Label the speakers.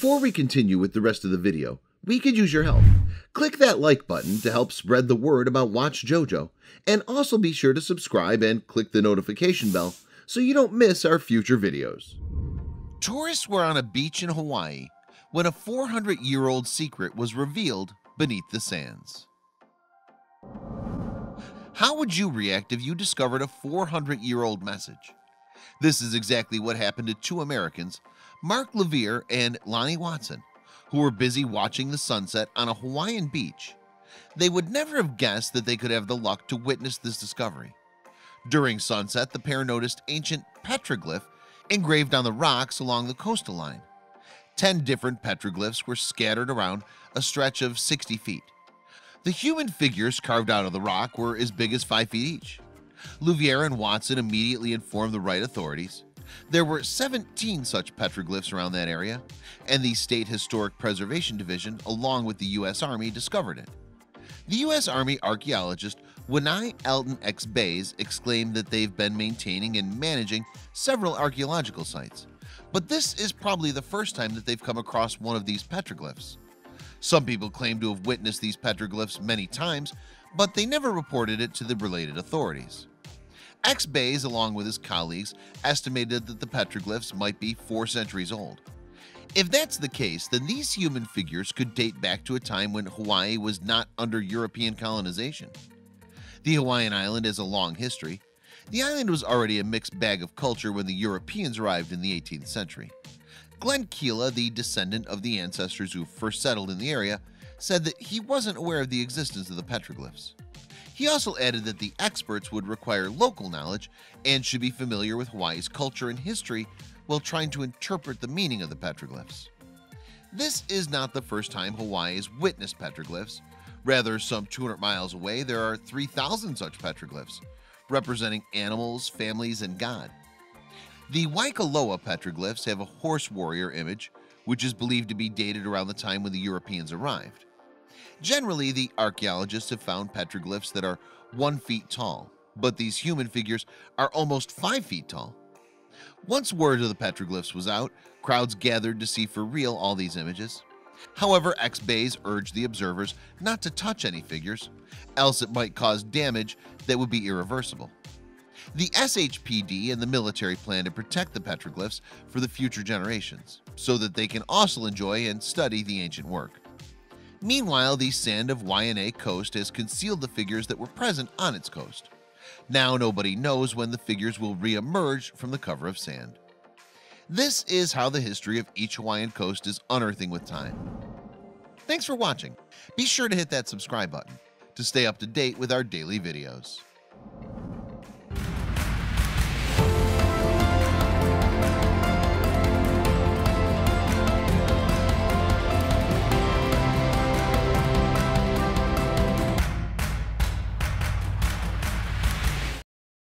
Speaker 1: Before we continue with the rest of the video, we could use your help. Click that like button to help spread the word about watchJojo, and also be sure to subscribe and click the notification bell so you don't miss our future videos.
Speaker 2: Tourists were on a beach in Hawaii when a 400-year-old secret was revealed beneath the sands. How would you react if you discovered a 400-year-old message? This is exactly what happened to two Americans, Mark Levere and Lonnie Watson, who were busy watching the sunset on a Hawaiian beach. They would never have guessed that they could have the luck to witness this discovery. During sunset, the pair noticed ancient petroglyph engraved on the rocks along the coastal line. 10 different petroglyphs were scattered around a stretch of 60 feet. The human figures carved out of the rock were as big as 5 feet each. Levere and Watson immediately informed the right authorities. There were 17 such petroglyphs around that area, and the State Historic Preservation Division, along with the U.S. Army, discovered it. The U.S. Army archaeologist Winai Elton X. Bays exclaimed that they've been maintaining and managing several archaeological sites, but this is probably the first time that they've come across one of these petroglyphs. Some people claim to have witnessed these petroglyphs many times, but they never reported it to the related authorities. X. Bays, along with his colleagues, estimated that the petroglyphs might be 4 centuries old. If that's the case, then these human figures could date back to a time when Hawaii was not under European colonization. The Hawaiian island has a long history. The island was already a mixed bag of culture when the Europeans arrived in the 18th century. Glenn Keela, the descendant of the ancestors who first settled in the area, said that he wasn't aware of the existence of the petroglyphs. He also added that the experts would require local knowledge and should be familiar with Hawaii's culture and history while trying to interpret the meaning of the petroglyphs. This is not the first time Hawaii has witnessed petroglyphs. Rather, some 200 miles away, there are 3,000 such petroglyphs, representing animals, families, and God. The Waikoloa petroglyphs have a horse warrior image, which is believed to be dated around the time when the Europeans arrived. Generally, the archaeologists have found petroglyphs that are 1 feet tall, but these human figures are almost 5 feet tall. Once word of the petroglyphs was out, crowds gathered to see for real all these images. However, X. Bays urged the observers not to touch any figures, else it might cause damage that would be irreversible. The SHPD and the military plan to protect the petroglyphs for the future generations, so that they can also enjoy and study the ancient work. Meanwhile, the sand of Waianae Coast has concealed the figures that were present on its coast. Now nobody knows when the figures will re-emerge from the cover of sand. This is how the history of each Hawaiian coast is unearthing with time. Thanks for watching. Be sure to hit that subscribe button to stay up to date with our daily videos.